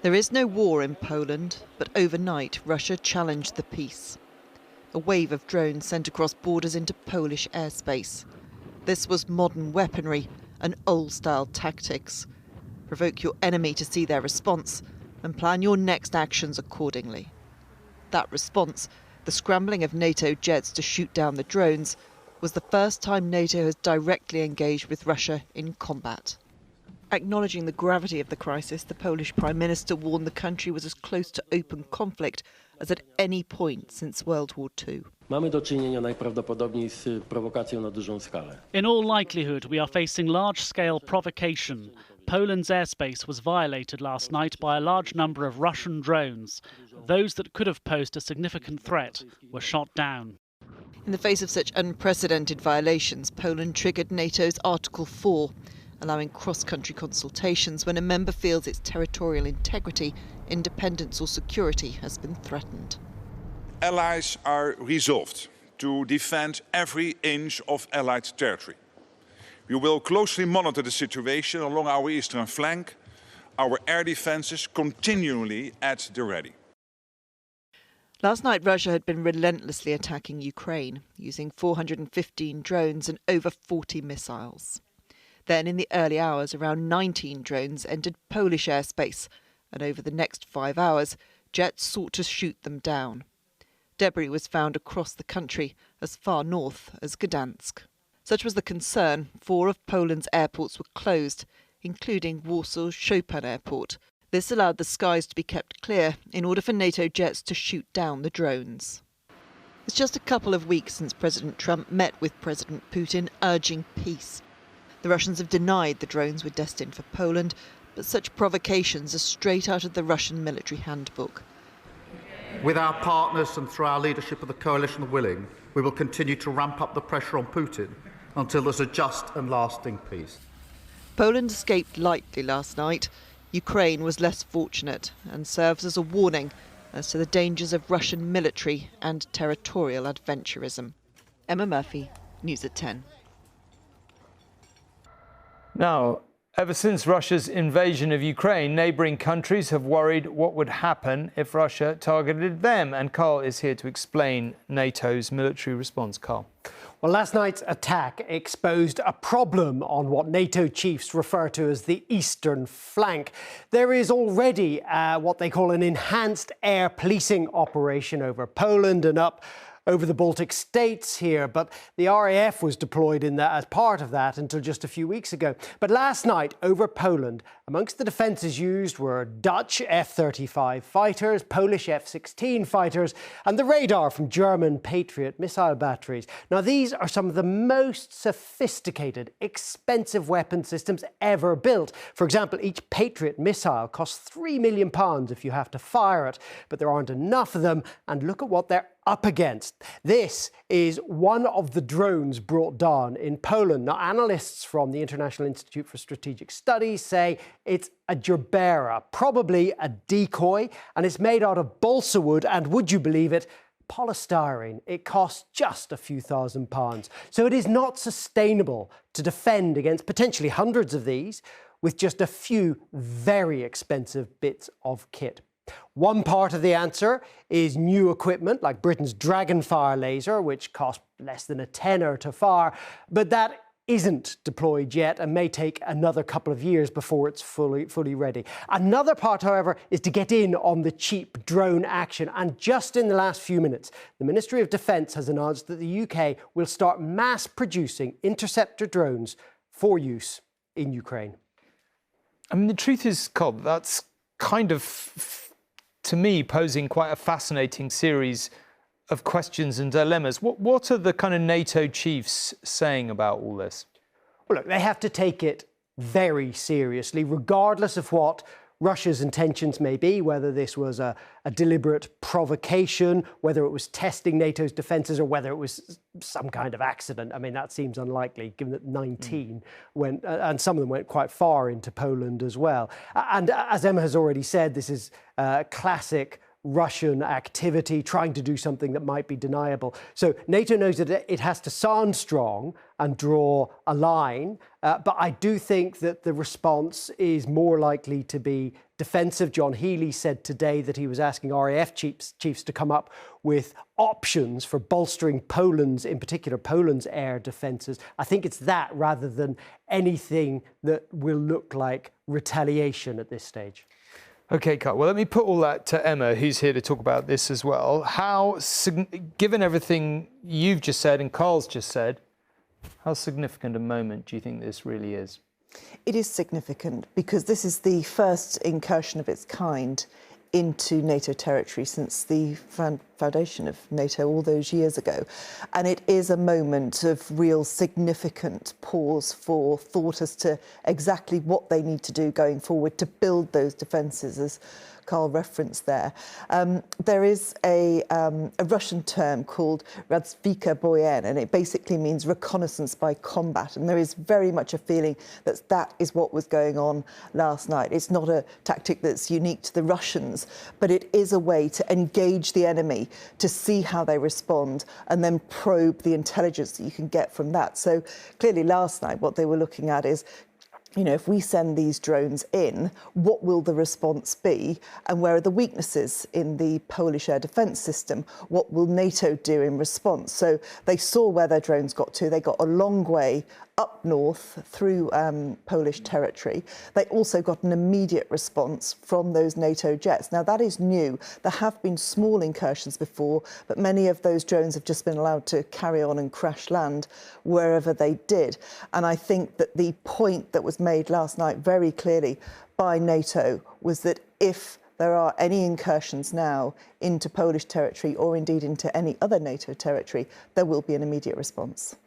There is no war in Poland, but overnight Russia challenged the peace. A wave of drones sent across borders into Polish airspace. This was modern weaponry and old-style tactics. Provoke your enemy to see their response and plan your next actions accordingly. That response, the scrambling of NATO jets to shoot down the drones, was the first time NATO has directly engaged with Russia in combat. Acknowledging the gravity of the crisis, the Polish Prime Minister warned the country was as close to open conflict as at any point since World War II. Mamy do czynienia najprawdopodobniej z prowokacją na dużą skalę. In all likelihood, we are facing large-scale provocation. Poland's airspace was violated last night by a large number of Russian drones. Those that could have posed a significant threat were shot down. In the face of such unprecedented violations, Poland triggered NATO's Article 4, allowing cross-country consultations when a member feels its territorial integrity, independence or security has been threatened. Allies are resolved to defend every inch of Allied territory. We will closely monitor the situation along our eastern flank, our air defences continually at the ready. Last night, Russia had been relentlessly attacking Ukraine, using 415 drones and over 40 missiles. Then, in the early hours, around 19 drones entered Polish airspace, and over the next 5 hours, jets sought to shoot them down. Debris was found across the country, as far north as Gdansk. Such was the concern, 4 of Poland's airports were closed, including Warsaw's Chopin Airport. This allowed the skies to be kept clear in order for NATO jets to shoot down the drones. It's just a couple of weeks since President Trump met with President Putin urging peace. The Russians have denied the drones were destined for Poland, but such provocations are straight out of the Russian military handbook. With our partners and through our leadership of the coalition willing, we will continue to ramp up the pressure on Putin until there's a just and lasting peace. Poland escaped lightly last night. Ukraine was less fortunate and serves as a warning as to the dangers of Russian military and territorial adventurism. Emma Murphy, News at 10. Now, ever since Russia's invasion of Ukraine, neighbouring countries have worried what would happen if Russia targeted them. And Carl is here to explain NATO's military response. Carl. Well, last night's attack exposed a problem on what NATO chiefs refer to as the eastern flank. There is already what they call an enhanced air policing operation over Poland and up over the Baltic states here, but the RAF was deployed as part of that until just a few weeks ago. But last night, over Poland, amongst the defences used were Dutch F-35 fighters, Polish F-16 fighters, and the radar from German Patriot missile batteries. Now, these are some of the most sophisticated, expensive weapon systems ever built. For example, each Patriot missile costs £3 million if you have to fire it, but there aren't enough of them, and look at what they're up against. This is one of the drones brought down in Poland. Now, analysts from the International Institute for Strategic Studies say it's a gerbera, probably a decoy, and it's made out of balsa wood and, would you believe it, polystyrene. It costs just a few £1,000s. So it is not sustainable to defend against potentially hundreds of these with just a few very expensive bits of kit. One part of the answer is new equipment like Britain's Dragonfire laser, which cost less than a tenner to fire, but that isn't deployed yet and may take another couple of years before it's fully ready. Another part, however, is to get in on the cheap drone action. And just in the last few minutes, the Ministry of Defence has announced that the UK will start mass producing interceptor drones for use in Ukraine. I mean, the truth is, Cobb, that's kind of, to me, posing quite a fascinating series of questions and dilemmas. What are the kind of NATO chiefs saying about all this? Well, look, they have to take it very seriously, regardless of what Russia's intentions may be, whether this was a deliberate provocation, whether it was testing NATO's defences, or whether it was some kind of accident. I mean, that seems unlikely, given that 19 went, and some of them went quite far into Poland as well. And as Emma has already said, this is classic Russian activity, trying to do something that might be deniable. So NATO knows that it has to sound strong and draw a line, but I do think that the response is more likely to be defensive. John Healey said today that he was asking RAF chiefs to come up with options for bolstering Poland's, in particular Poland's air defences. I think it's that rather than anything that will look like retaliation at this stage. OK, Carl, well, let me put all that to Emma, who's here to talk about this as well. How, given everything you've just said and Carl's just said, how significant a moment do you think this really is? It is significant because this is the first incursion of its kind into NATO territory since the foundation of NATO all those years ago. And it is a moment of real significant pause for thought as to exactly what they need to do going forward to build those defences, as Carl referenced there. There is a Russian term called razvika boyen, and it basically means reconnaissance by combat. And there is very much a feeling that that is what was going on last night. It's not a tactic that's unique to the Russians, but it is a way to engage the enemy, to see how they respond, and then probe the intelligence that you can get from that. So clearly last night what they were looking at is, you know, if we send these drones in, what will the response be? And where are the weaknesses in the Polish air defence system? What will NATO do in response? So they saw where their drones got to. They got a long way up north through Polish territory. They also got an immediate response from those NATO jets. Now, that is new. There have been small incursions before, but many of those drones have just been allowed to carry on and crash land wherever they did. And I think that the point that was made last night very clearly by NATO was that if there are any incursions now into Polish territory or indeed into any other NATO territory, there will be an immediate response.